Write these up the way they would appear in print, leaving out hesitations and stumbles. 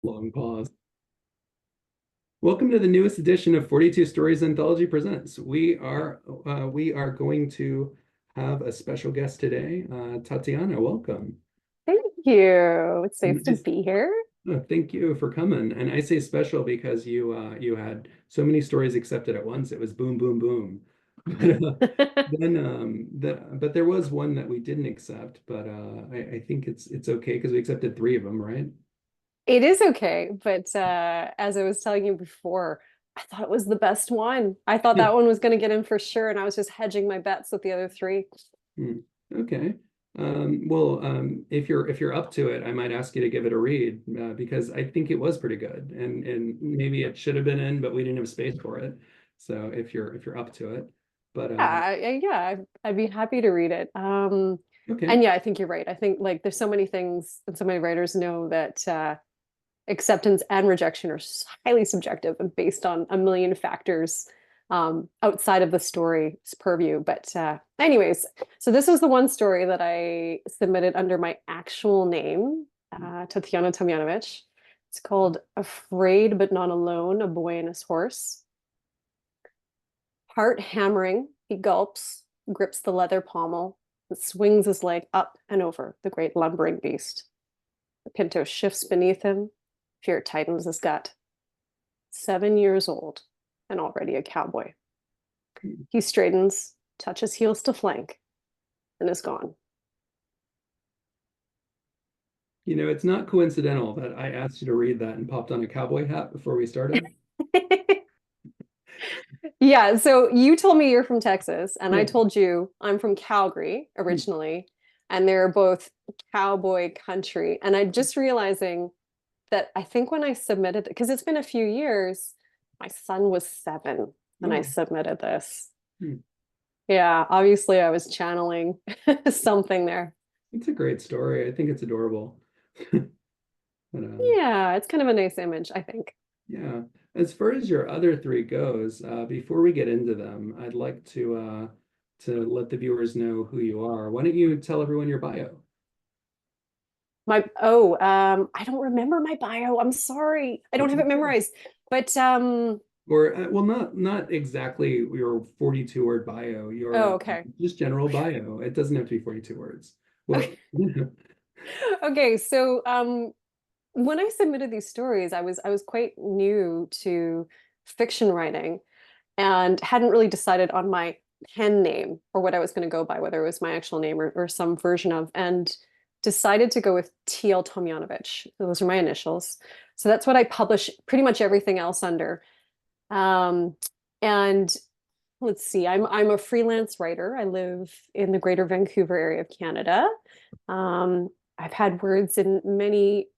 Long pause. Welcome to the newest edition of 42 Stories Anthology Presents. We are going to have a special guest today. Tatiana, welcome. Thank you. It's nice And to be here. thank you for coming. And I say special because you had so many stories accepted at once. It was boom, boom, boom. But there was one that we didn't accept, but I think it's okay because we accepted three of them, right? It is okay, but as I was telling you before, I thought it was the best one. I thought Yeah. that one was going to get in for sure, and I was just hedging my bets with the other three. Hmm. Okay. If you're up to it, I might ask you to give it a read because I think it was pretty good, and maybe it should have been in, but we didn't have space for it. So if you're up to it, but I'd be happy to read it. okay. And yeah, I think you're right. I think like there's so many things, and so many writers know that acceptance and rejection are highly subjective and based on a million factors outside of the story's purview. But anyways, so this was the one story that I submitted under my actual name, Tatiana Tomljanovic. It's called Afraid But Not Alone, A Boy and His Horse. Heart hammering, he gulps, grips the leather pommel, and swings his leg up and over the great lumbering beast. The pinto shifts beneath him. Fear tightens his gut. 7 years old and already a cowboy. He straightens, touches heels to flank, and is gone. It's not coincidental that I asked you to read that and popped on a cowboy hat before we started. Yeah, so you told me you're from Texas, and I Yeah. told you I'm from Calgary originally, and they're both cowboy country. And I'm just realizing that I think when I submitted, because it's been a few years, my son was 7 when I Oh, submitted this. hmm. Yeah, obviously I was channeling something there. It's a great story. I think it's adorable. But Yeah, it's kind of a nice image, I think. yeah, as far as your other three goes, before we get into them, I'd like to let the viewers know who you are. Why don't you tell everyone your bio? I don't remember my bio. I'm sorry. I don't That's have it okay. memorized. But Or well, not exactly your 42 word bio, your okay. just general bio. It doesn't have to be 42 words. Well, Okay, so when I submitted these stories, I was quite new to fiction writing and hadn't really decided on my pen name or what I was going to go by, whether it was my actual name or some version of, and decided to go with TL Tomljanovic. Those are my initials. So that's what I publish pretty much everything else under. Um, and let's see, I'm a freelance writer. I live in the Greater Vancouver area of Canada. I've had words in many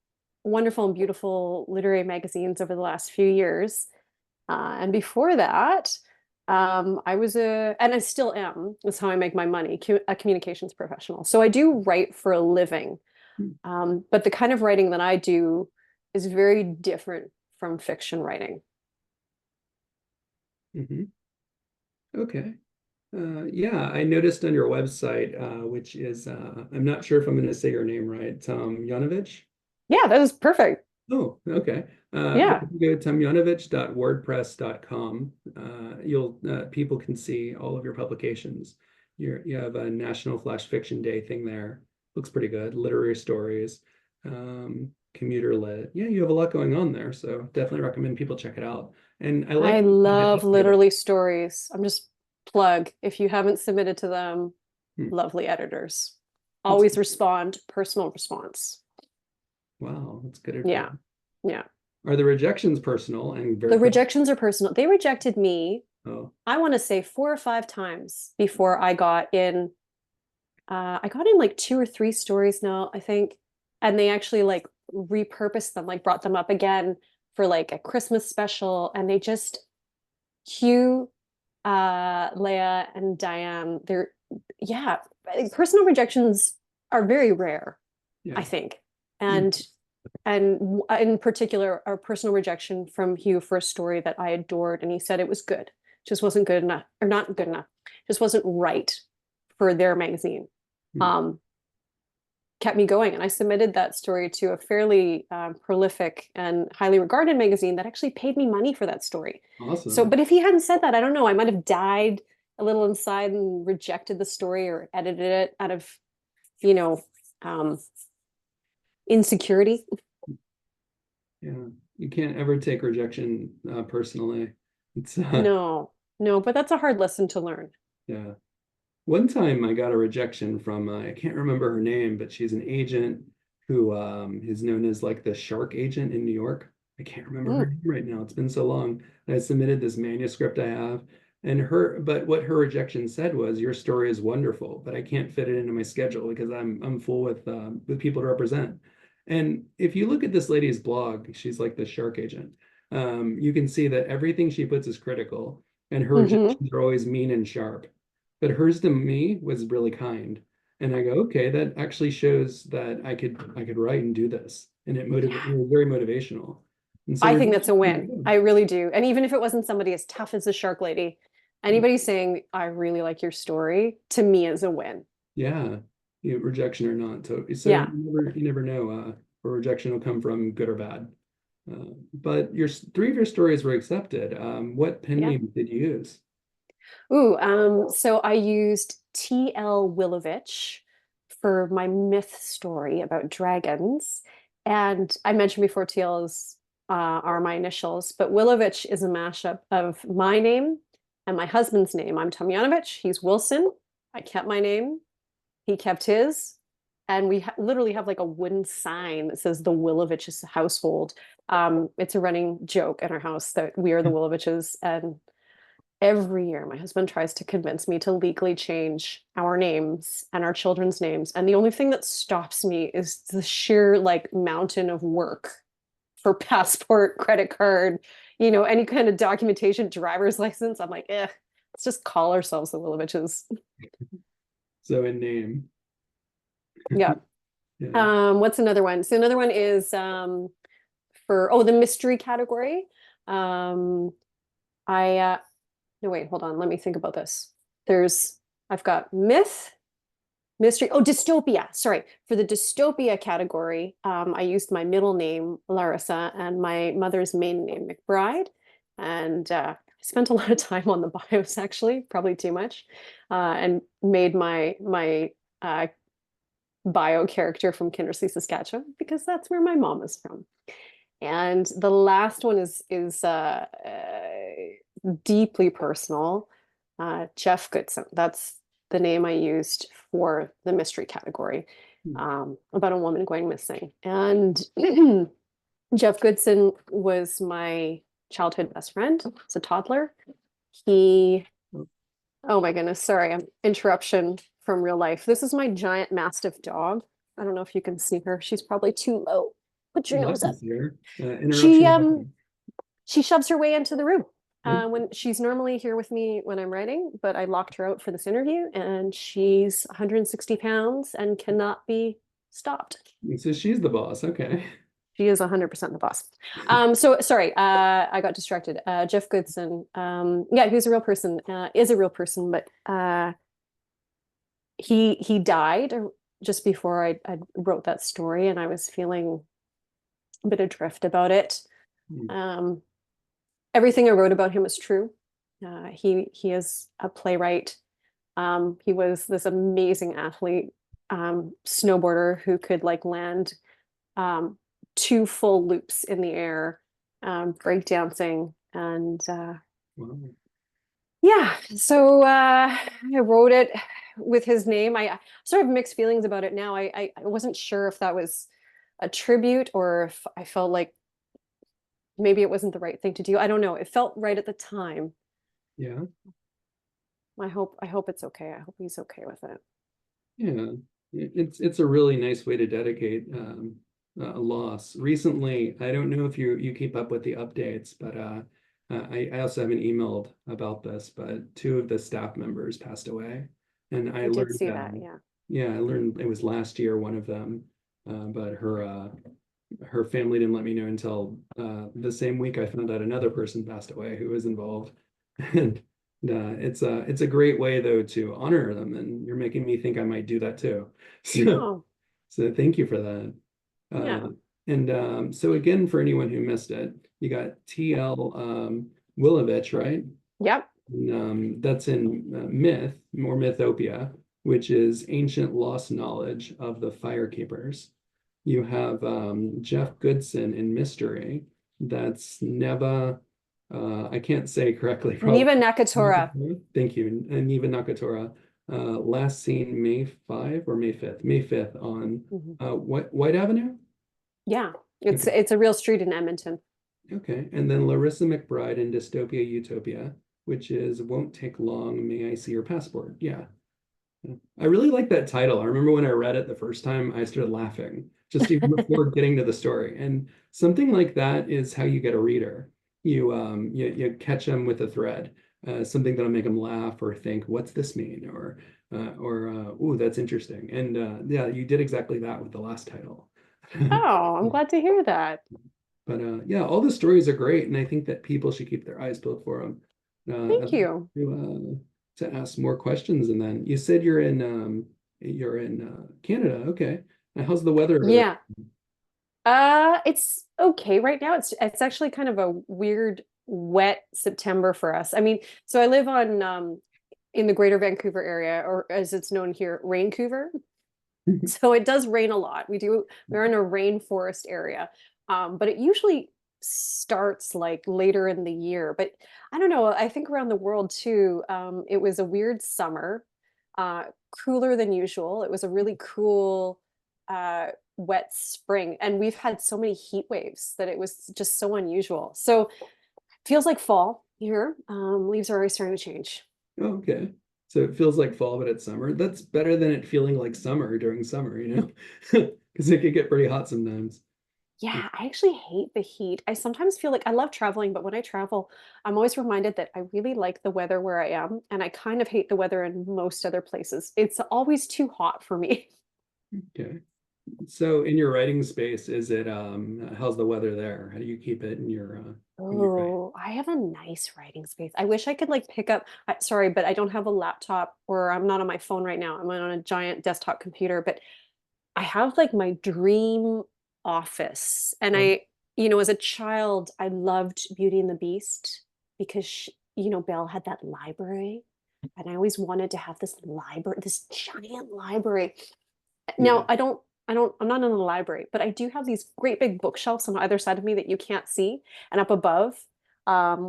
wonderful and beautiful literary magazines over the last few years. And before that, I was and I still am, that's how I make my money, a communications professional. So I do write for a living. But the kind of writing that I do is very different from fiction writing. Mhm. Okay. Yeah, I noticed on your website, which is I'm not sure if I'm going to say your name right, Yanovich. Yeah, that is perfect. Oh, okay. If Yeah. you go to tomljanovic.wordpress.com, you'll people can see all of your publications. You have a National Flash Fiction Day thing there. Looks pretty good. Literary stories, commuter lit. Yeah, you have a lot going on there. So definitely recommend people check it out. And I like I the love essay that. literally stories. I'm just plug. If you haven't submitted to them, Hmm, lovely editors. that's Always respond, personal response. wow, that's good advice. Yeah. Yeah. Are the rejections personal and very The personal? rejections are personal. They rejected me, Oh, I want to say 4 or 5 times before I got in. I got in like 2 or 3 stories now, I think. And they actually like repurposed them, like brought them up again for like a Christmas special. And they just Hugh, Leia, and Diane, they're yeah, personal rejections are very rare, I yeah. think. Hmm. And in particular, a personal rejection from Hugh for a story that I adored, and he said it was good, just wasn't good enough, or not good enough, just wasn't right for their magazine. Hmm. Um, kept me going. And I submitted that story to a fairly prolific and highly regarded magazine that actually paid me money for that story. So, Awesome. but if he hadn't said that, I don't know, I might have died a little inside and rejected the story or edited it out of, you know, um, insecurity. Yeah, you can't ever take rejection personally. It's No, no, but that's a hard lesson to learn. yeah. One time I got a rejection from I can't remember her name, but she's an agent who is known as like the shark agent in New York. I can't remember her Mm, name right now. It's been so long. I submitted this manuscript I have, and but what her rejection said was, "Your story is wonderful, but I can't fit it into my schedule because I'm full with people to represent." And if you look at this lady's blog, she's like the shark agent. You can see that everything she puts is critical, and her hmm. rejections are always mean and sharp. But hers to me was really kind. And I go, okay, that actually shows that I could write and do this. And Yeah, it was very motivational. And so I we're think that's a win. I really do. And even if it wasn't somebody as tough as the shark lady, anybody saying, I really like your story, to me is a win. yeah, rejection or not. So Yeah. you never know where rejection will come from, good or bad. But your three of your stories were accepted. What pen Yeah. name did you use? Ooh, so I used T.L. Wilovic for my myth story about dragons. And I mentioned before T.L.'s are my initials, but Wilovic is a mashup of my name and my husband's name. I'm Tomljanovic. He's Wilson. I kept my name. He kept his. And we literally have like a wooden sign that says the Wilovics household. It's a running joke in our house that we are the Wilovics, and every year my husband tries to convince me to legally change our names and our children's names, and the only thing that stops me is the sheer like mountain of work for passport, credit card, any kind of documentation, driver's license. I'm like, let's just call ourselves the Wiloviches. So in name. Yeah. Yeah. What's another one? So another one is for the mystery category. um I no, wait, hold on, let me think about this. there's I've got myth, mystery. Oh, dystopia. Sorry. For the dystopia category, I used my middle name, Larissa, and my mother's maiden name, McBride. And I spent a lot of time on the bios, actually, probably too much, and made my bio character from Kindersley, Saskatchewan, because that's where my mom is from. And the last one is deeply personal. Geoff Goodson. That's the name I used for the mystery category, about a woman going missing. And Geoff Goodson was my childhood best friend as a toddler. He, oh my goodness, sorry, interruption from real life. This is my giant mastiff dog. I don't know if you can see her. She's probably too low. Put your Well, nose that's up. easier. She Interruption. she shoves her way into the room. Oh, When she's normally here with me when I'm writing, but I locked her out for this interview, and she's 160 pounds and cannot be stopped. so she's the boss. Okay. She is 100% the boss. So sorry, I got distracted. Geoff Goodson, yeah, he's a real person, is a real person, but he died just before I wrote that story, and I was feeling a bit adrift about it. Hmm. Um, Everything I wrote about him is true. He is a playwright. He was this amazing athlete, snowboarder who could like land um, two full loops in the air, break dancing, and Wow. yeah. So I wrote it with his name. I sort of mixed feelings about it now. I wasn't sure if that was a tribute or if I felt like maybe it wasn't the right thing to do. I don't know. It felt right at the time. Yeah. I hope it's okay. I hope he's okay with it. Yeah. It's a really nice way to dedicate a loss. Recently, I don't know if you keep up with the updates, but I also haven't emailed about this, but two of the staff members passed away, and I I did learned see that, yeah. yeah, I learned it was last year, one of them, but her family didn't let me know until the same week I found out another person passed away who was involved. And it's a great way though to honor them, and you're making me think I might do that too. So Oh. So thank you for that. Yeah. And so again, for anyone who missed it, you got T.L. Wilovic, right? Yep. And, that's in Myth, more Mythopia, which is ancient lost knowledge of the Firekeepers. You have Geoff Goodson in Mystery. That's NEVA. I can't say correctly, probably. NEVA NAKATORA. Thank you. And NEVA NAKATORA. Last seen May 5 or May 5th? May 5th on White Avenue? Yeah. Okay. It's a real street in Edmonton. Okay. And then Larissa McBride in Dystopia Utopia, which is Won't Take Long, May I See Your Passport? Yeah. I really like that title. I remember when I read it the first time, I started laughing just even before getting to the story. And something like that is how you get a reader. You catch them with a thread, something that'll make them laugh or think, "What's this mean?" or "Ooh, that's interesting." And yeah, you did exactly that with the last title. Oh, I'm glad to hear that. But yeah, all the stories are great, and I think that people should keep their eyes peeled for them. Thank I'd like you. to ask more questions, and then you said you're in Canada. Okay, now, how's the weather over there? Yeah. It's okay right now. It's actually kind of a weird, wet September for us. I mean, so I live on in the Greater Vancouver area, or as it's known here, Raincouver. So it does rain a lot. We're in a rainforest area. But it usually starts like later in the year. But I don't know, I think around the world too, it was a weird summer, uh, cooler than usual. It was a really cool, wet spring. And we've had so many heat waves that it was just so unusual. So feels like fall here. Leaves are already starting to change. Oh, okay, so it feels like fall, but it's summer. That's better than it feeling like summer during summer, because it could get pretty hot sometimes. Yeah, I actually hate the heat. I sometimes feel like I love traveling, but when I travel, I'm always reminded that I really like the weather where I am, and I kind of hate the weather in most other places. It's always too hot for me. Okay. So in your writing space, is it how's the weather there? How do you keep it in your writing? Oh, I have a nice writing space. I wish I could like pick up, sorry, but I don't have a laptop or I'm not on my phone right now. I'm on a giant desktop computer, but I have like my dream office. And Oh, as a child, I loved Beauty and the Beast because, Belle had that library. And I always wanted to have this library, this giant library. yeah. Now, I'm not in the library, but I do have these great big bookshelves on either side of me that you can't see. And up above,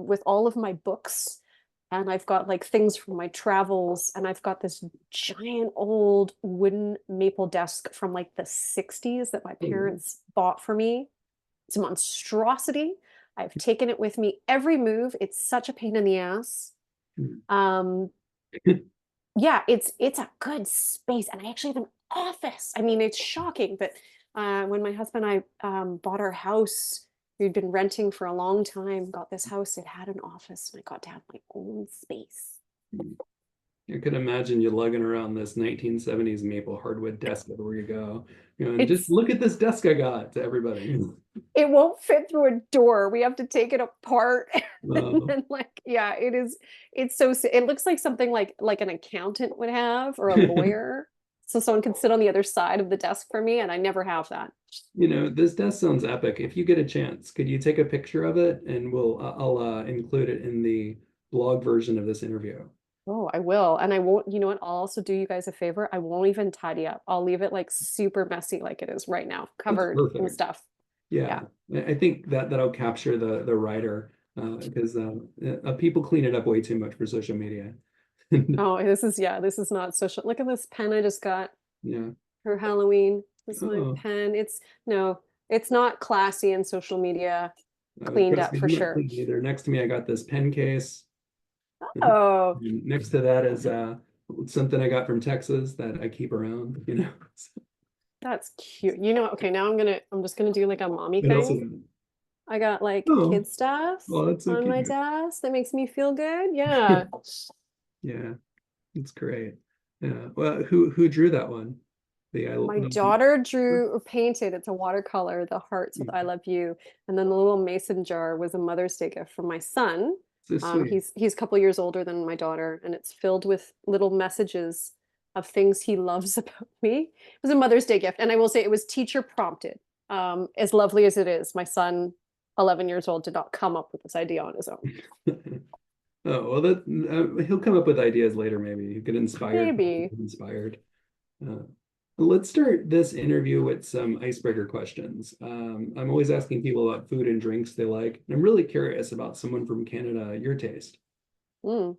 with all of my books. And I've got like things from my travels. And I've got this giant old wooden maple desk from like the 60s that my Oh, parents bought for me. It's a monstrosity. I've taken it with me every move. It's such a pain in the ass. mm. Um, yeah, it's a good space, and I actually have an office. I mean, it's shocking, but when my husband and I bought our house, we'd been renting for a long time, got this house, it had an office, and I got to have my own space. I could imagine you lugging around this 1970s maple hardwood desk everywhere you go. And just It's look at this desk I got to everybody. it won't fit through a door. We have to take it apart. And Uh, then like, yeah, it's so it looks like something like an accountant would have or a lawyer. So someone can sit on the other side of the desk for me, and I never have that. this desk sounds epic. If you get a chance, could you take a picture of it and I'll include it in the blog version of this interview. Oh, I will. And I won't, you know what? I'll also do you guys a favor. I won't even tidy up. I'll leave it like super messy like it is right now, That's covered in perfect. stuff. Yeah, Yeah. I think that'll capture the writer because people clean it up way too much for social media. Oh, yeah, this is not social. Look at this pen I just got Yeah. for Halloween. This is my Oh, pen. No, it's not classy in social media cleaned trust up me, for I'm not sure. clean either. Next to me, I got this pen case. And Oh, next to that is something I got from Texas that I keep around. that's cute. Okay, now I'm just gonna do like a mommy What else is thing. it? I got like Oh, kid stuff oh, that's so on my cute. desk that makes me feel good. Yeah. Yeah, it's great. Yeah. Well, who drew that one? My The daughter drew or painted, it's a watercolor, the hearts with I love you. And then the little mason jar was a Mother's Day gift from my son. so sweet. He's a couple years older than my daughter, and it's filled with little messages of things he loves about me. It was a Mother's Day gift, and I will say it was teacher prompted. As lovely as it is, my son, 11 years old, did not come up with this idea on his own. Oh, well, that he'll come up with ideas later, maybe. He get inspired, Maybe. inspired. Uh, let's start this interview with some icebreaker questions. I'm always asking people about food and drinks they like. And I'm really curious about someone from Canada, your taste. Mm.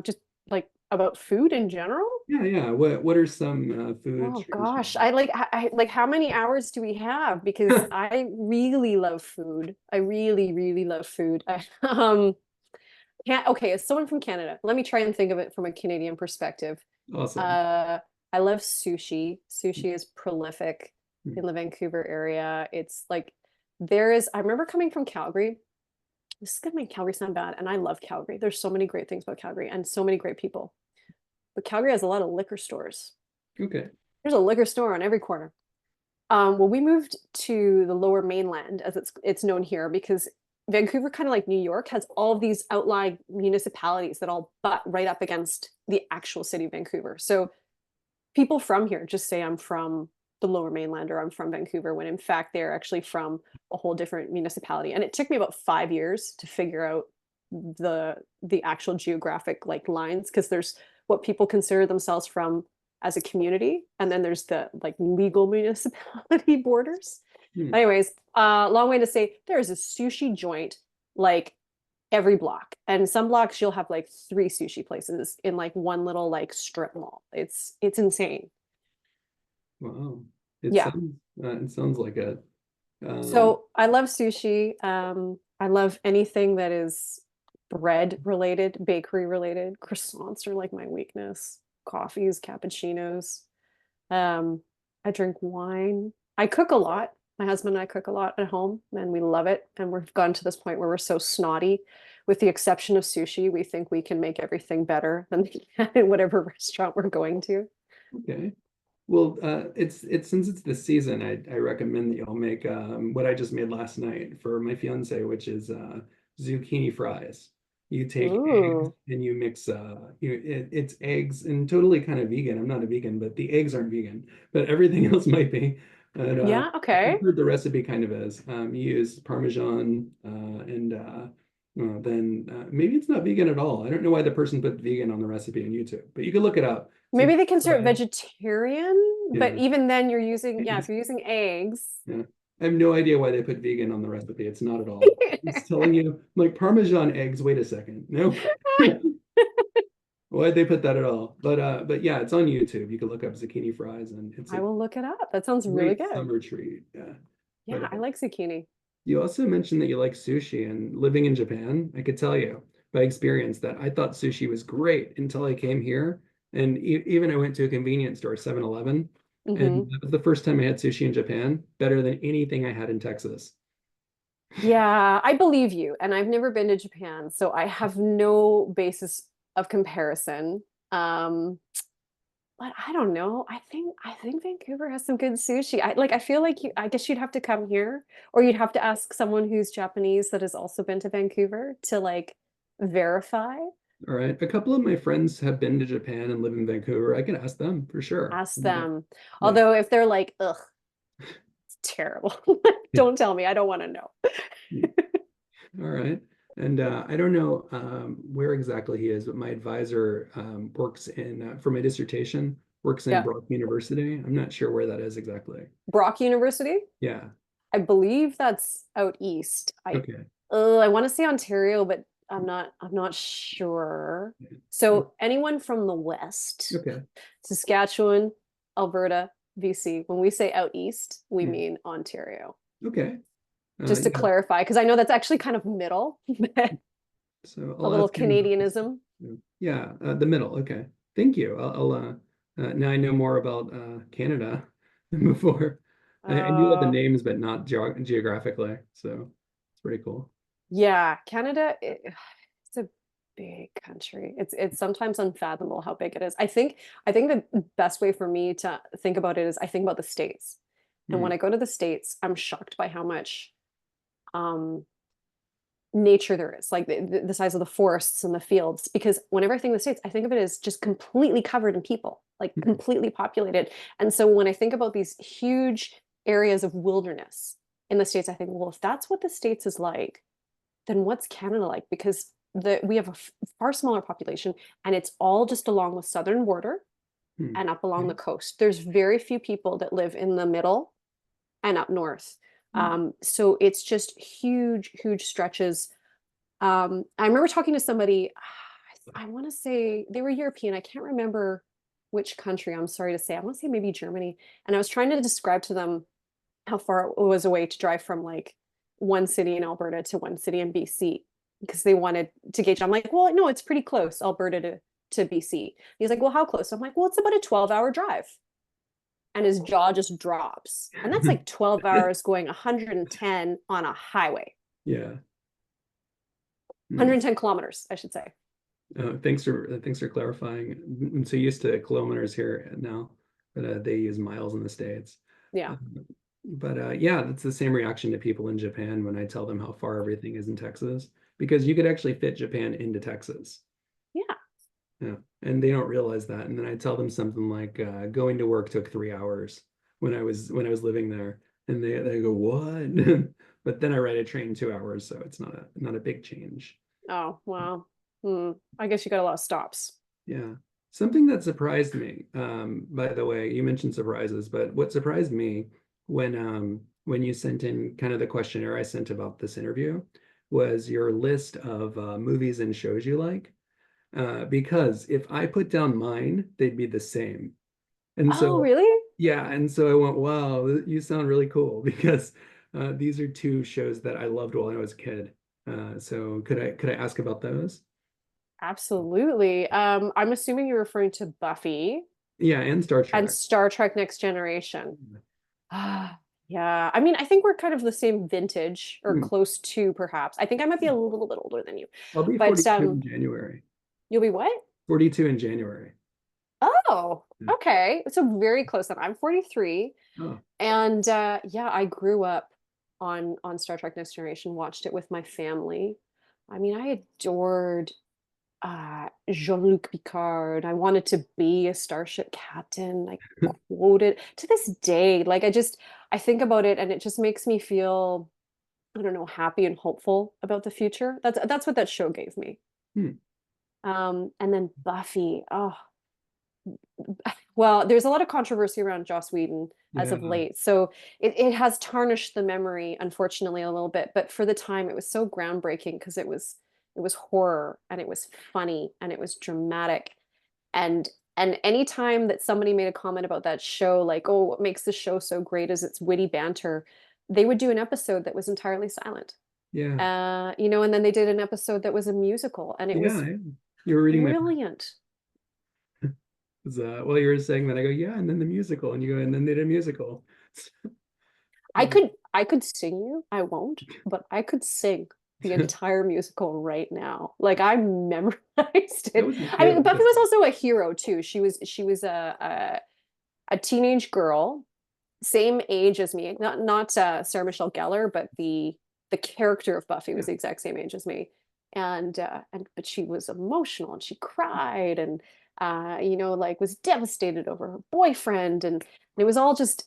Just like about food in general? Yeah, yeah. What are some foods, Oh drinks you gosh, like? I like how many hours do we have? Because I really love food. I really, really love food. Okay, as someone from Canada, let me try and think of it from a Canadian perspective. Awesome. Uh, I love sushi. Sushi is prolific Hmm. in the Vancouver area. It's like I remember coming from Calgary. This is gonna make Calgary sound bad, and I love Calgary. There's so many great things about Calgary and so many great people. But Calgary has a lot of liquor stores. Okay. There's a liquor store on every corner. Well, we moved to the Lower Mainland, as it's known here, because Vancouver, kind of like New York, has all of these outlying municipalities that all butt right up against the actual city of Vancouver. So people from here just say I'm from the Lower Mainland or I'm from Vancouver, when in fact they're actually from a whole different municipality. And it took me about 5 years to figure out the actual geographic like lines, because there's what people consider themselves from as a community, and then there's the like legal municipality borders. Hmm. Anyways, long way to say there's a sushi joint like every block, and some blocks you'll have like 3 sushi places in like one little like strip mall. It's insane. Wow. Yeah. It sounds like it. So I love sushi. I love anything that is bread related, bakery related. Croissants are like my weakness. Coffees, cappuccinos. Um, I drink wine. I cook a lot. My husband and I cook a lot at home, and we love it. And we've gotten to this point where we're so snotty, with the exception of sushi, we think we can make everything better than in whatever restaurant we're going to. Okay. Well, it's since it's the season, I recommend that y'all make what I just made last night for my fiance, which is zucchini fries. You take eggs Ooh, and you mix it's eggs and totally kind of vegan. I'm not a vegan, but the eggs aren't vegan, but everything else might be. And yeah, I've okay. heard the recipe kind of is you use Parmesan and then maybe it's not vegan at all. I don't know why the person put vegan on the recipe on YouTube, but you can look it up. Maybe they consider it vegetarian, but Yeah. even then you're using, yeah, if It's- you're using eggs. yeah. I have no idea why they put vegan on the recipe. It's not at all. It's telling you like Parmesan eggs. Wait a second. No. Why'd they put that at all? But yeah, it's on YouTube. You can look up zucchini fries and it's I a will look it up. That sounds really great good. summer treat. Yeah. But Yeah, I like zucchini. you also mentioned that you like sushi and living in Japan. I could tell you by experience that I thought sushi was great until I came here. And even I went to a convenience store, 7-Eleven, Hmm. and that was the first time I had sushi in Japan, better than anything I had in Texas. Yeah, I believe you. And I've never been to Japan, so I have no basis of comparison. Um, but I don't know. I think Vancouver has some good sushi. I feel like I guess you'd have to come here, or you'd have to ask someone who's Japanese that has also been to Vancouver to like verify. All right. A couple of my friends have been to Japan and live in Vancouver. I can ask them for sure. Ask them. Yeah. Although if they're like, ugh, it's terrible. Don't tell me. I don't want to know. Yeah. All right. And I don't know where exactly he is, but my advisor works for my dissertation, works in Yeah. Brock University. I'm not sure where that is exactly. Brock University? Yeah. I believe that's out east. Okay. I want to say Ontario, but I'm not sure. Yeah. So anyone from the west, Okay. Saskatchewan, Alberta, BC, when we say out east, we Hmm. mean Ontario. Okay. Just to Yeah. clarify, because I know that's actually kind of middle, a So I'll little ask him about this. Canadianism. Yeah, the middle. Okay. Thank you. Now I know more about Canada than before. I knew all the Uh, names, but not geographically. So it's pretty cool. yeah, Canada, it's a big country. It's sometimes unfathomable how big it is. I think the best way for me to think about it is I think about the States. And Hmm. when I go to the States, I'm shocked by how much um nature there is, like the size of the forests and the fields. Because whenever I think of the States, I think of it as just completely covered in people, like completely populated. And so when I think about these huge areas of wilderness in the States, I think, well, if that's what the States is like, then what's Canada like? Because we have a far smaller population, and it's all just along the southern border Hmm. and up along the coast. There's very few people that live in the middle and up north. So it's just huge, huge stretches. I remember talking to somebody, I want to say they were European. I can't remember which country, I'm sorry to say. I want to say maybe Germany. And I was trying to describe to them how far it was away to drive from like one city in Alberta to one city in BC, because they wanted to gauge. I'm like, well, no, it's pretty close, Alberta to BC. He's like, well, how close? I'm like, well, it's about a 12-hour drive. And his jaw just drops. And that's like 12 hours going 110 on a highway. Yeah. 110 kilometers, I should say. Thanks for clarifying. I'm so used to kilometers here now, but they use miles in the States. Yeah. But yeah, that's the same reaction to people in Japan when I tell them how far everything is in Texas, because you could actually fit Japan into Texas. Yeah. Yeah, and they don't realize that. And then I tell them something like going to work took 3 hours when I was living there, and they go, what? But then I ride a train 2 hours, so it's not a big change. Oh, wow. I guess you got a lot of stops. Yeah. Something that surprised me, by the way, you mentioned surprises, but what surprised me when you sent in kind of the questionnaire I sent about this interview was your list of movies and shows you like. Because if I put down mine, they'd be the same. And Oh, so, really? yeah, and so I went, wow, you sound really cool because these are two shows that I loved while I was a kid. So could I ask about those? Absolutely. I'm assuming you're referring to Buffy Yeah, and Star and Trek. Star Trek Next Generation. Ah, yeah. I mean, I think we're kind of the same vintage or Hmm. close to, perhaps. I think I might be a little bit older than you. I'll be But 42 in January. you'll be what? 42 in January. Oh, Yeah. okay. So very close then. I'm 43. Oh, And yeah, I grew up on Star Trek Next Generation, watched it with my family. I mean, I adored Jean-Luc Picard. I wanted to be a starship captain. I quoted to this day. Like I think about it and it just makes me feel, I don't know, happy and hopeful about the future. That's what that show gave me. hmm. And then Buffy. Oh, well, there's a lot of controversy around Joss Whedon as Yeah, of late. So it has tarnished the memory, unfortunately, a little bit. But for the time, it was so groundbreaking because it was horror and it was funny and it was dramatic. And and any time that somebody made a comment about that show, like, oh, what makes the show so great is its witty banter, they would do an episode that was entirely silent. yeah, And then they did an episode that was a musical, and it yeah. was You were reading my. brilliant. Well, you were saying that I go, yeah, and then the musical, and you go, and then they did a musical. I could sing you. I won't, but I could sing the entire musical right now. Like I memorized That it. was I mean, Buffy was fantastic. also a hero too. She was a teenage girl, same age as me. Not Sarah Michelle Gellar, but the character of Buffy Yeah, was the exact same age as me. And but she was emotional and she cried and like was devastated over her boyfriend, and it was all just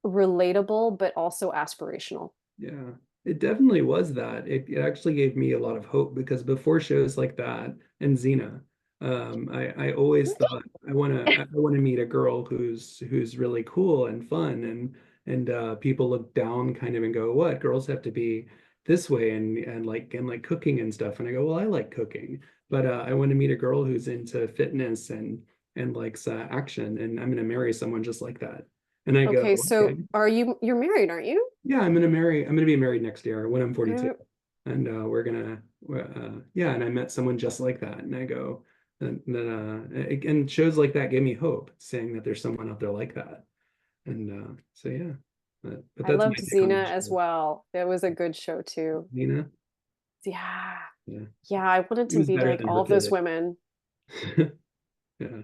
relatable but also aspirational. yeah. It definitely was that. It actually gave me a lot of hope because before shows like that and Xena, I always thought I want to meet a girl who's really cool and fun and people look down kind of and go, what? Girls have to be this way and like cooking and stuff. And I go, well, I like cooking, but I want to meet a girl who's into fitness and likes action, and I'm gonna marry someone just like that. And I go, Okay, okay. so you're married, aren't you? Yeah, I'm gonna be married next year when I'm 42. Uh, And we're gonna yeah, and I met someone just like that. And I go, and shows like that gave me hope, saying that there's someone out there like that. And so yeah. But I that's my loved take on Xena the as show. well. It was a good show too. Nina, Yeah. yeah. Yeah, I wanted It to was be better like than all of those Hercules. women. Yeah.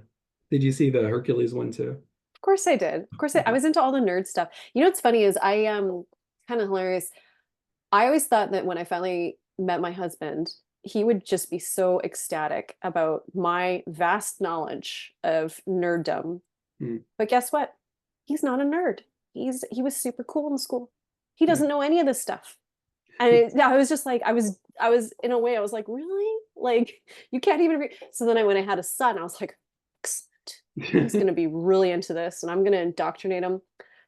Did you see the Hercules one too? Of course I did. Of course I Yeah. was into all the nerd stuff. You know what's funny is I kind of hilarious. I always thought that when I finally met my husband, he would just be so ecstatic about my vast knowledge of nerddom. Hmm. But guess what? He's not a nerd. He was super cool in school. He Yeah. doesn't know any of this stuff. And I was just like, I was in a way, I was like, really? Like, you can't even read. So then when I had a son, I was like, excellent. He's going to be really into this, and I'm going to indoctrinate him.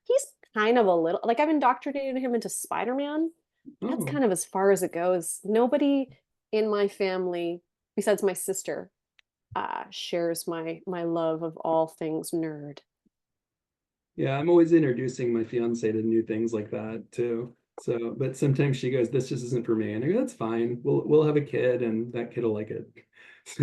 He's kind of a little, like, I've indoctrinated him into Spider-Man. That's Oh, kind of as far as it goes. Nobody in my family, besides my sister, shares my love of all things nerd. yeah. I'm always introducing my fiance to new things like that too. So, but sometimes she goes, "This just isn't for me," and I go, "That's fine. We'll have a kid, and that kid will like it."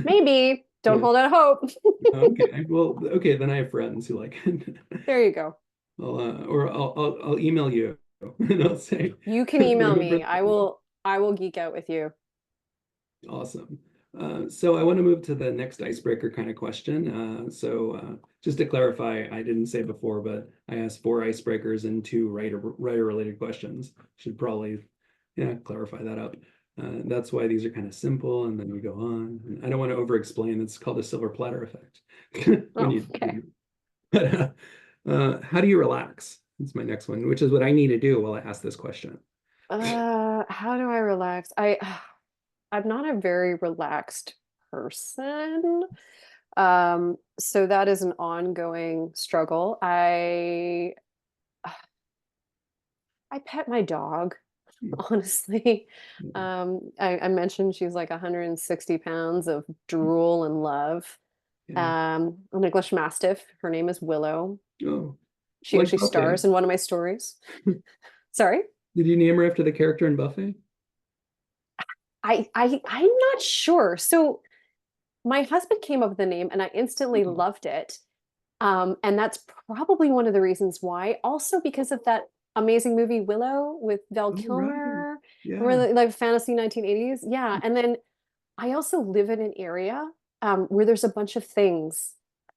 Maybe. Don't Yeah. hold out hope. Okay. Well, okay. Then I have friends who like it. There you go. Or I'll email you and I'll say, You can email remember me. that one? I will geek out with you. Awesome. So I want to move to the next icebreaker kind of question. Just to clarify, I didn't say before, but I asked 4 icebreakers and 2 writer related questions. Should probably, yeah, clarify that up. That's why these are kind of simple, and then we go on. And I don't want to over explain. It's called a silver platter effect. When Oh, you, okay. but how do you relax? That's my next one, which is what I need to do while I ask this question. How do I relax? I'm not a very relaxed person. So that is an ongoing struggle. I pet my dog, honestly. I mentioned she's like 160 pounds of drool and love. Yeah. An English Mastiff. Her name is Willow. Oh, She like actually Buffy. stars in one of my stories. Sorry? Did you name her after the character in Buffy? I'm not sure. So my husband came up with the name and I instantly Oh, loved it. And that's probably one of the reasons why. Also because of that amazing movie Willow with Val oh, right. Kilmer. Yeah. Remember the like fantasy 1980s? Yeah. And then I also live in an area where there's a bunch of things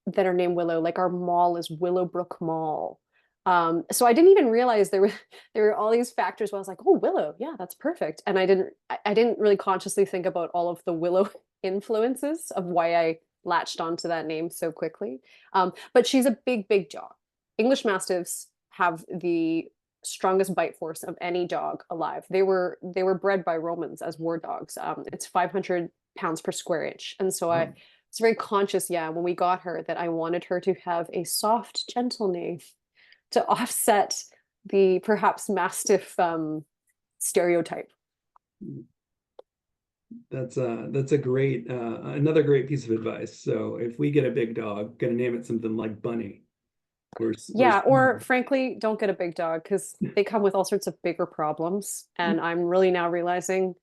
that are named Willow. Like our mall is Willowbrook Mall. So I didn't even realize there were all these factors where I was like, oh, Willow, yeah, that's perfect. And I didn't really consciously think about all of the Willow influences of why I latched onto that name so quickly. But she's a big, big dog. English Mastiffs have the strongest bite force of any dog alive. They were bred by Romans as war dogs. It's 500 pounds per square inch, and so I Oh, was very conscious, yeah, when we got her, that I wanted her to have a soft, gentle name to offset the perhaps Mastiff stereotype. that's a great another great piece of advice. So if we get a big dog, gonna name it something like Bunny or Yeah, or frankly, don't get a big dog because they come with all sorts of bigger problems. And I'm really now realizing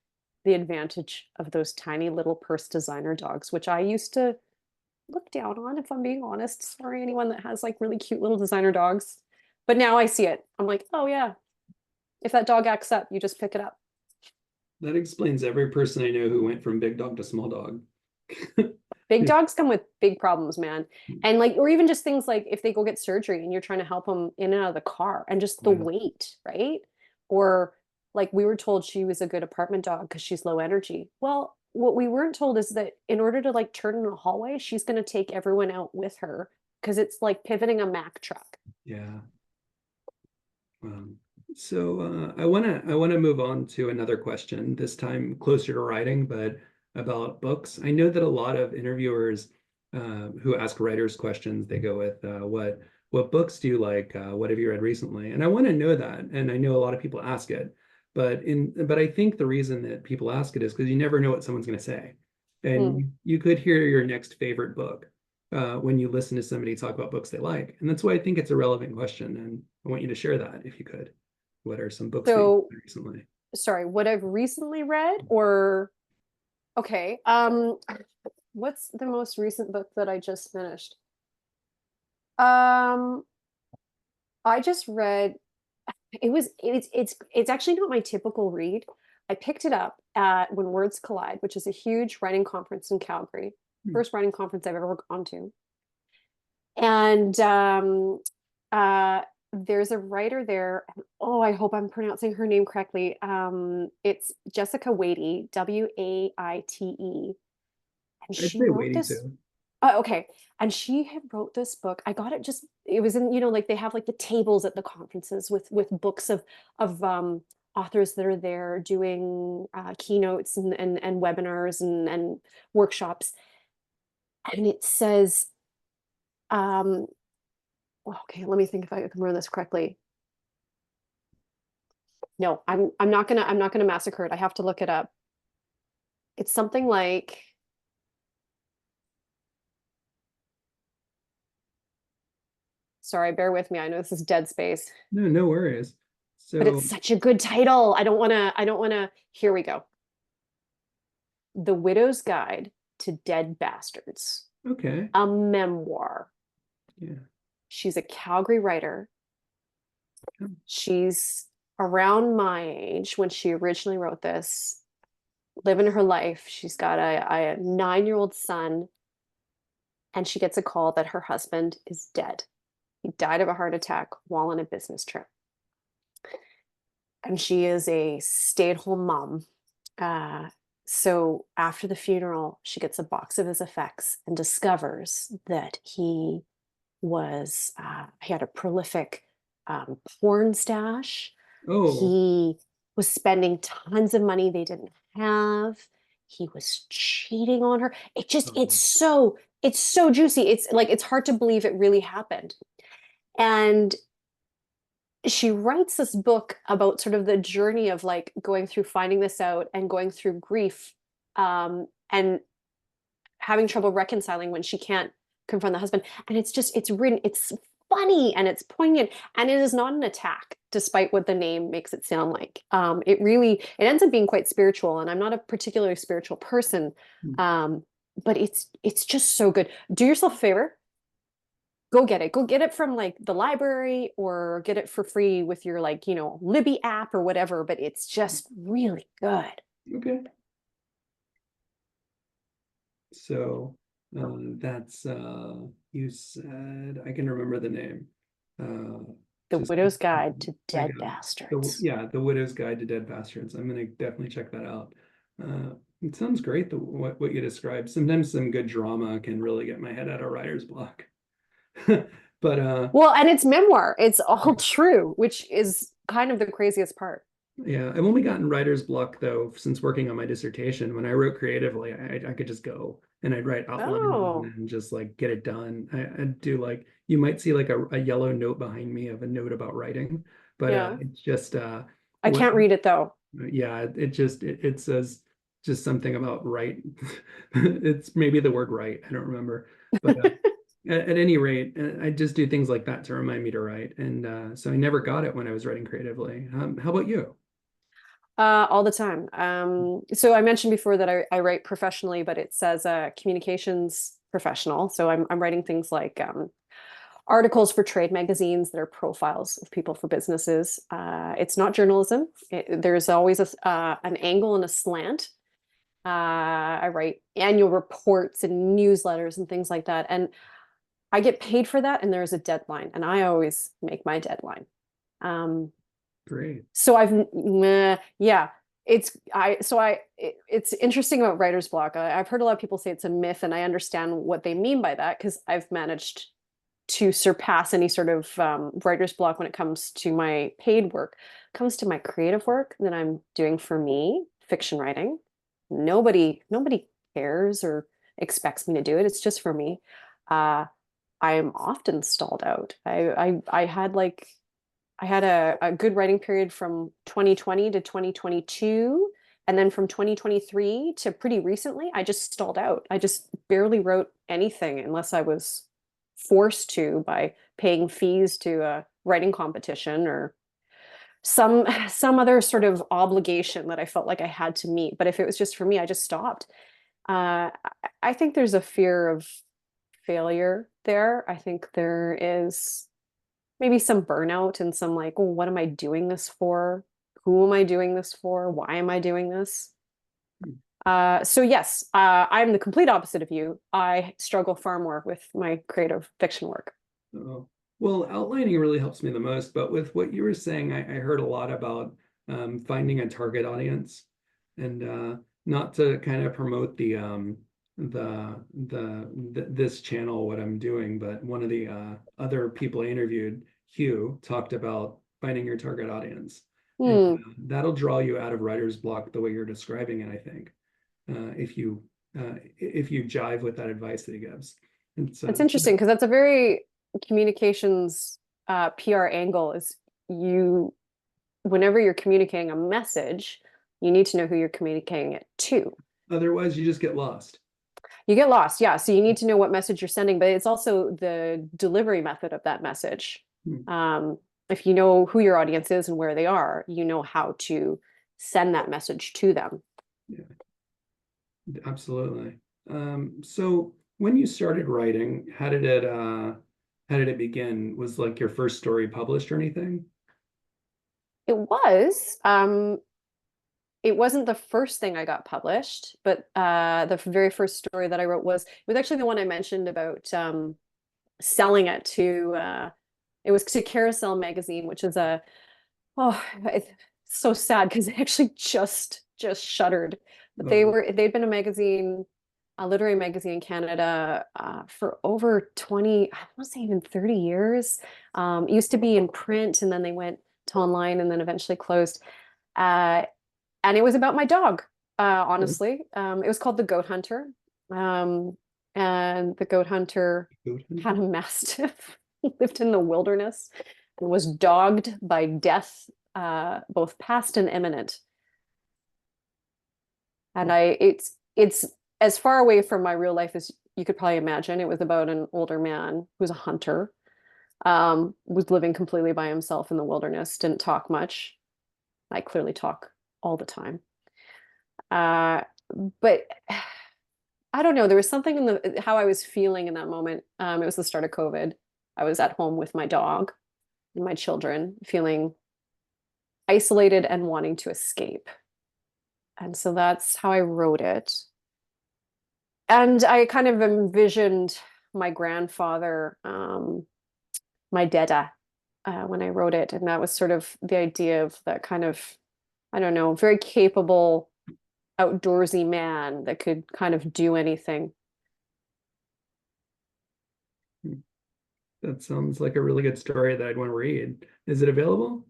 the advantage of those tiny little purse designer dogs, which I used to look down on, if I'm being honest. Sorry, anyone that has like really cute little designer dogs. But now I see it. I'm like, oh yeah, if that dog acts up, you just pick it up. that explains every person I know who went from big dog to small dog. Big dogs come with big problems, man. And like, or even just things like if they go get surgery and you're trying to help them in and out of the car and just the Yeah. weight, right? Or like we were told she was a good apartment dog because she's low energy. Well, what we weren't told is that in order to like turn in a hallway, she's going to take everyone out with her because it's like pivoting a Mack truck. Yeah. Um, I wanna move on to another question, this time closer to writing, but about books. I know that a lot of interviewers who ask writers questions, they go with what books do you like? What have you read recently? And I want to know that. And I know a lot of people ask it, but I think the reason that people ask it is because you never know what someone's going to say. And Hmm. you could hear your next favorite book when you listen to somebody talk about books they like. And that's why I think it's a relevant question. And I want you to share that if you could. What are some books that you So, read recently? sorry, what I've recently read or okay. What's the most recent book that I just finished? Um, I just read it's actually not my typical read. I picked it up at When Words Collide, which is a huge writing conference in Calgary. Hmm. First writing conference I've ever gone to. And uh there's a writer there. Oh, I hope I'm pronouncing her name correctly. It's Jessica WHYTE, WAITE, and I'd she say wrote weighty this. too. Oh, okay. And she had wrote this book. I got it just, it was in, like they have like the tables at the conferences with books of authors that are there doing keynotes and webinars and workshops. And it says, um, okay, let me think if I can remember this correctly. No, I'm not gonna massacre it. I have to look it up. It's something like, sorry, bear with me. I know this is dead space, No, no worries. but So, it's such a good title. I don't wanna, here we go. The Widow's Guide to Dead Bastards, okay. a memoir. Yeah. She's a Calgary writer. Yeah. She's around my age when she originally wrote this, living her life. She's got a 9-year-old son, and she gets a call that her husband is dead. He died of a heart attack while on a business trip. And she is a stay-at-home mom. Uh, so after the funeral, she gets a box of his effects and discovers that he had a prolific porn stash. Oh, He was spending tons of money they didn't have. He was cheating on her. um, It's so juicy. It's like, it's hard to believe it really happened. And she writes this book about sort of the journey of like going through finding this out and going through grief, and having trouble reconciling when she can't confront the husband. And it's written, it's funny and it's poignant, and it is not an attack, despite what the name makes it sound like. It ends up being quite spiritual, and I'm not a particularly spiritual person, hmm. but it's just so good. Do yourself a favor, go get it. Go get it from like the library or get it for free with your like, Libby app or whatever, but it's just really good. Okay. So, that's you said I can remember the name. Uh, The just Widow's Guide to I Dead got it. The Bastards. yeah, The Widow's Guide to Dead Bastards. I'm gonna definitely check that out. It sounds great, what you described. Sometimes some good drama can really get my head out of writer's block. But Well, and it's memoir. It's all true, which is kind of the craziest part. yeah, I've only gotten writer's block though since working on my dissertation. When I wrote creatively, I could just go and I'd write outlines Oh, and just like get it done. I'd do like you might see like a yellow note behind me of a note about writing, but yeah. it's just I what can't read it though. yeah, it says just something about write. It's maybe the word write. I don't remember, but at any rate, I just do things like that to remind me to write, and so I never got it when I was writing creatively. How about you? All the time. So I mentioned before that I write professionally, but it says communications professional. So I'm writing things like articles for trade magazines that are profiles of people for businesses. It's not journalism. There's always an angle and a slant. I write annual reports and newsletters and things like that. And I get paid for that, and there's a deadline, and I always make my deadline. Um, Great. so yeah, it's interesting about writer's block. I've heard a lot of people say it's a myth, and I understand what they mean by that because I've managed to surpass any sort of writer's block when it comes to my paid work. It comes to my creative work that I'm doing for me, fiction writing. Nobody cares or expects me to do it. It's just for me. Uh, I'm often stalled out. I had a good writing period from 2020 to 2022. And then from 2023 to pretty recently, I just stalled out. I just barely wrote anything unless I was forced to by paying fees to a writing competition or some other sort of obligation that I felt like I had to meet. But if it was just for me, I just stopped. I think there's a fear of failure there. I think there is maybe some burnout and some like, well, what am I doing this for? Who am I doing this for? Why am I doing this? So yes, I'm the complete opposite of you. I struggle far more with my creative fiction work. Oh. Well, outlining really helps me the most, but with what you were saying, I heard a lot about finding a target audience, and not to kind of promote this channel, what I'm doing, but one of the other people I interviewed, Hugh, talked about finding your target audience, and Hmm. that'll draw you out of writer's block the way you're describing it, I think, if you jive with that advice that he gives. It's It's interesting because that's a very communications PR angle is you, whenever you're communicating a message, you need to know who you're communicating it to. otherwise you just get lost. You get lost, yeah. So you need to know what message you're sending, but it's also the delivery method of that message. Hmm. If you know who your audience is and where they are, you know how to send that message to them. Yeah, absolutely. So when you started writing, how did it begin? Was like your first story published or anything? It was. It wasn't the first thing I got published, but the very first story that I wrote was actually the one I mentioned about selling it to. It was to Carousel magazine, which is a it's so sad because they actually just shuttered. But Oh, they'd been a magazine, a literary magazine in Canada for over 20, I want to say even 30 years. It used to be in print and then they went to online and then eventually closed. Uh, and it was about my dog, honestly. It was called The Goat Hunter. Um, and the goat hunter had a mastiff, lived in the wilderness, and was dogged by death, both past and imminent. And it's as far away from my real life as you could probably imagine. It was about an older man who was a hunter, was living completely by himself in the wilderness, didn't talk much. I clearly talk all the time. Uh, but I don't know. There was something in the how I was feeling in that moment. It was the start of COVID. I was at home with my dog and my children, feeling isolated and wanting to escape. And so that's how I wrote it. And I kind of envisioned my grandfather, my dada, when I wrote it. And that was sort of the idea of that kind of, I don't know, very capable, outdoorsy man that could kind of do anything. that sounds like a really good story that I'd want to read. Is it available?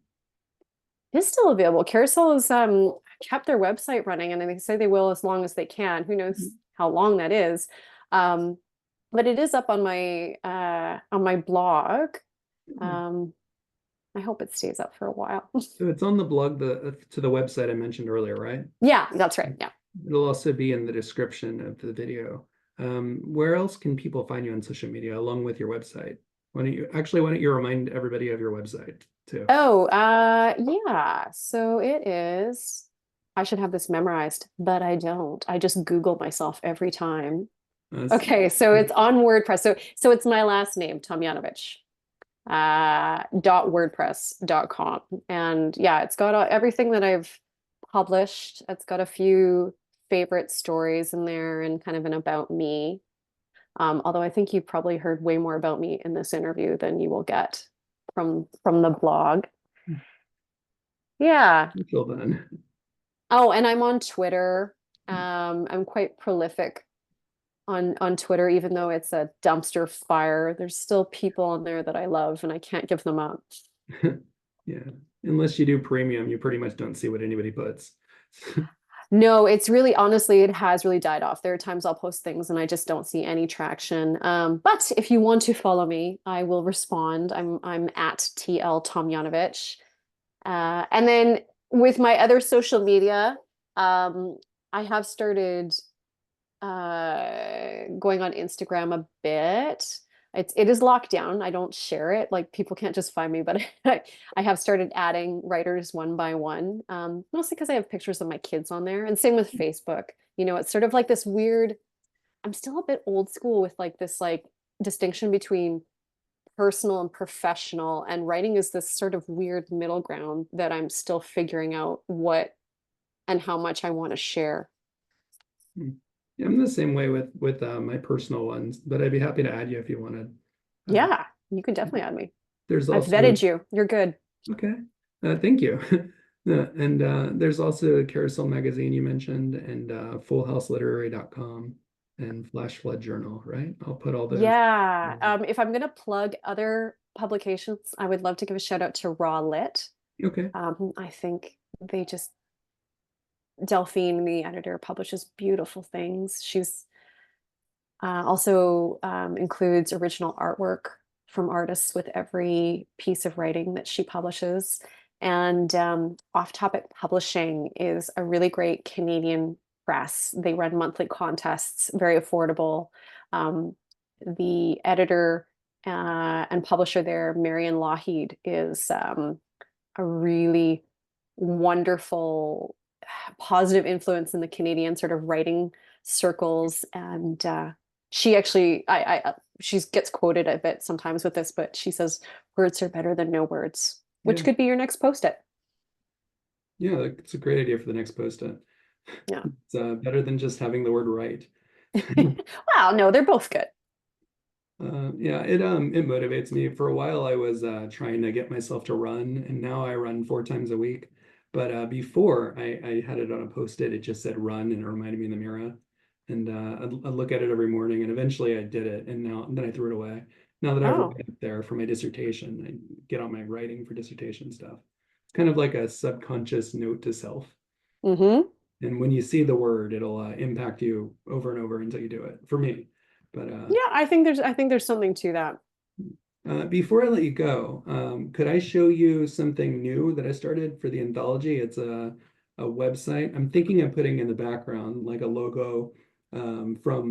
It's still available. Carousel has kept their website running, and they say they will as long as they can. Who knows how long that is? Um, but it is up on my blog. Um, I hope it stays up for a while. So it's on the blog to the website I mentioned earlier, right? Yeah, that's right. Yeah. It'll also be in the description of the video. Where else can people find you on social media along with your website? Why don't you remind everybody of your website too? Oh, yeah. So it is. I should have this memorized, but I don't. I just Google myself every time. Uh, Okay, so it's on WordPress. So it's my last name, Tomljanovic. .wordpress.com. And yeah, it's got everything that I've published. It's got a few favorite stories in there and kind of an about me. Although I think you probably heard way more about me in this interview than you will get from the blog. Yeah. Until then. Oh, and I'm on Twitter. I'm quite prolific on Twitter, even though it's a dumpster fire. There's still people on there that I love, and I can't give them up. Yeah. Unless you do premium, you pretty much don't see what anybody puts. No, it's really honestly, it has really died off. There are times I'll post things and I just don't see any traction. But if you want to follow me, I will respond. I'm at TL Tomljanovic. And then with my other social media, I have started going on Instagram a bit. It is locked down. I don't share it. Like people can't just find me, but I have started adding writers one by one. Mostly because I have pictures of my kids on there. And same with Facebook. You know, it's sort of like this weird, I'm still a bit old school with like this like distinction between personal and professional. And writing is this sort of weird middle ground that I'm still figuring out what and how much I want to share. Yeah, I'm the same way with my personal ones, but I'd be happy to add you if you wanted. Yeah. You can definitely add me. There's I've also, vetted you. You're good. okay, thank you. And there's also Carousel Magazine you mentioned, and fullhouseliterary.com and Flash Flood Journal, right? I'll put all those. Yeah. If I'm gonna plug other publications, I would love to give a shout out to Raw Lit. Okay. I think they just Delphine, the editor, publishes beautiful things. She's also includes original artwork from artists with every piece of writing that she publishes. And Off Topic Publishing is a really great Canadian press. They run monthly contests, very affordable. The editor and publisher there, Marion Lougheed, is a really wonderful, positive influence in the Canadian sort of writing circles. And she actually, she gets quoted a bit sometimes with this, but she says, words are better than no words, which Yeah. could be your next post-it. Yeah, it's a great idea for the next post-it. Yeah. It's better than just having the word right. Well, no, they're both good. Yeah, it motivates me. For a while, I was trying to get myself to run, and now I run 4 times a week. But before, I had it on a post-it. It just said "run," and it reminded me in the mirror. And I'd look at it every morning, and eventually I did it. And then I threw it away. Now that I've Oh. written it there for my dissertation, I get on my writing for dissertation stuff. It's kind of like a subconscious note to self. Mm-hmm. And when you see the word, it'll impact you over and over until you do it. For me, but Yeah, I think there's something to that. before I let you go, could I show you something new that I started for the anthology? It's a website. I'm thinking of putting in the background like a logo from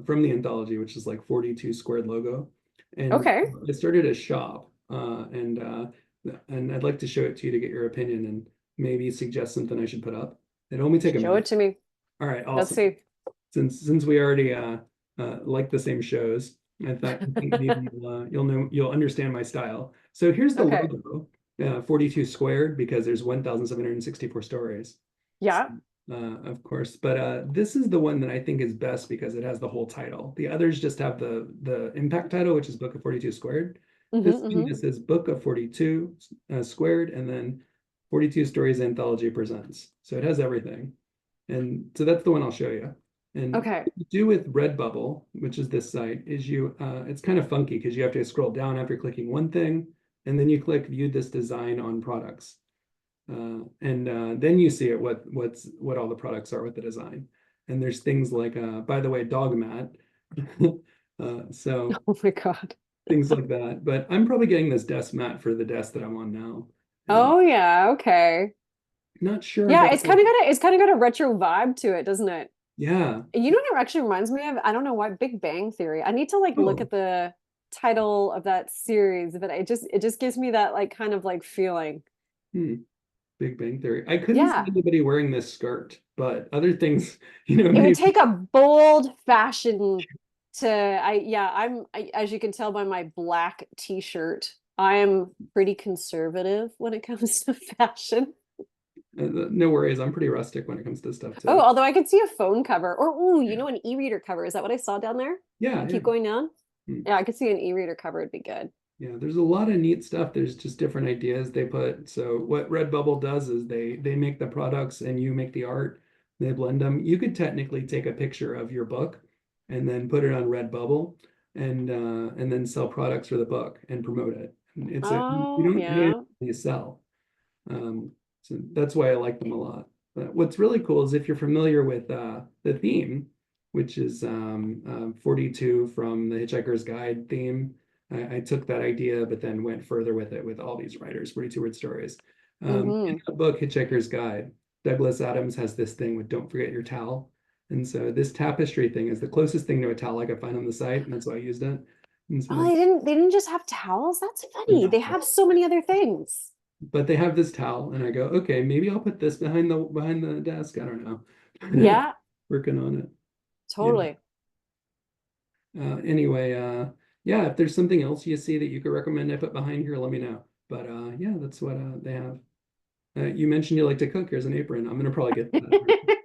the anthology, which is like 42 squared logo. And Okay. I started a shop, and I'd like to show it to you to get your opinion and maybe suggest something I should put up. It'll only take a Show it minute. to me. All right, Let's awesome. see. Since we already like the same shows, I think maybe you'll understand my style. So here's the Okay. logo, 42 squared, because there's 1,764 stories. Yeah. Of course, but this is the one that I think is best because it has the whole title. The others just have the impact title, which is Book of 42 Squared. Mm-hmm, This is Book of 42 Squared, and then 42 Stories Anthology Presents. So it has everything. And so that's the one I'll show you. And okay. what you do with Redbubble, which is this site, is it's kind of funky because you have to scroll down after clicking one thing, and then you click View this design on products. And then you see what all the products are with the design. And there's things like, by the way, dog mat. So Oh my God. things like that. But I'm probably getting this desk mat for the desk that I'm on now. And Oh yeah, okay. not sure Yeah, about it's kind of got a retro vibe to it, doesn't it? yeah. You know what it actually reminds me of? I don't know why, Big Bang Theory. I need to like look Oh, at the title of that series, but it just gives me that like kind of like feeling. hmm. Big Bang Theory. I couldn't see Yeah. anybody wearing this skirt, but other things, It would maybe. take a bold fashion to as you can tell by my black t-shirt, I am pretty conservative when it comes to fashion. No worries. I'm pretty rustic when it comes to stuff Oh, too. although I could see a phone cover or ooh, you know, an e-reader cover. Is that what I saw down there? Yeah, yeah. Keep going down. Hmm. Yeah, I could see an e-reader cover would be good. Yeah, there's a lot of neat stuff. There's just different ideas they put. So what Redbubble does is they make the products and you make the art. They blend them. You could technically take a picture of your book and then put it on Redbubble and then sell products for the book and promote it. You Oh, don't pay it, yeah. you sell. So that's why I like them a lot. But what's really cool is if you're familiar with the theme, which is 42 from the Hitchhiker's Guide theme. I took that idea, but then went further with it with all these writers, 42 word stories. In Mm-hmm. the book, Hitchhiker's Guide, Douglas Adams has this thing with don't forget your towel. And so this tapestry thing is the closest thing to a towel I could find on the site, and that's why I used it. And Oh, so they didn't just have towels. That's funny. no, They have so many other things. but they have this towel, and I go, okay, maybe I'll put this behind the desk. I don't know. Yeah, Working on it. Yeah. totally. Anyway, yeah, if there's something else you see that you could recommend I put behind here, let me know. But yeah, that's what they have. You mentioned you like to cook. Here's an apron. I'm gonna probably get that.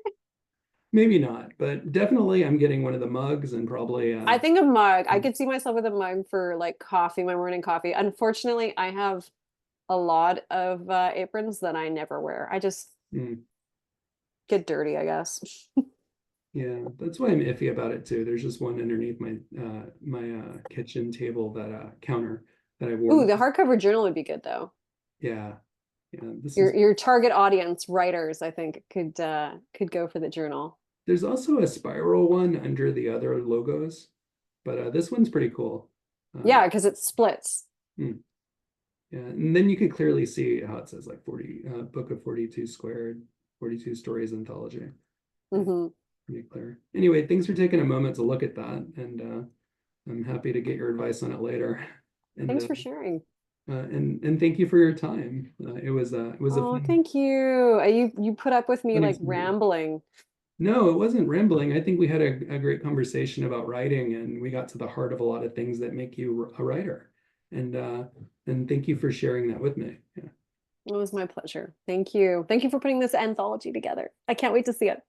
maybe not, but definitely I'm getting one of the mugs and probably I think a mug. I could see myself with a mug for like coffee, my morning coffee. Unfortunately, I have a lot of aprons that I never wear. I just mm, get dirty, I guess. yeah, that's why I'm iffy about it too. There's just one underneath my kitchen table that counter that I've Ooh, worn. the hardcover journal would be good though. Yeah, yeah. This is Your target audience, writers, I think could go for the journal. there's also a spiral one under the other logos, but this one's pretty cool. Yeah, because it splits. Hmm, yeah, and then you can clearly see how it says like 40 book of 42 squared, 42 stories anthology. Yeah, Hmm. pretty clear. Anyway, thanks for taking a moment to look at that, and I'm happy to get your advice on it later. And Thanks for sharing. and thank you for your time. It was a Oh, thank you. You put up with me fun like experience. rambling. No, it wasn't rambling. I think we had a great conversation about writing, and we got to the heart of a lot of things that make you a writer. And thank you for sharing that with me. Yeah. It was my pleasure. Thank you. Thank you for putting this anthology together. I can't wait to see it.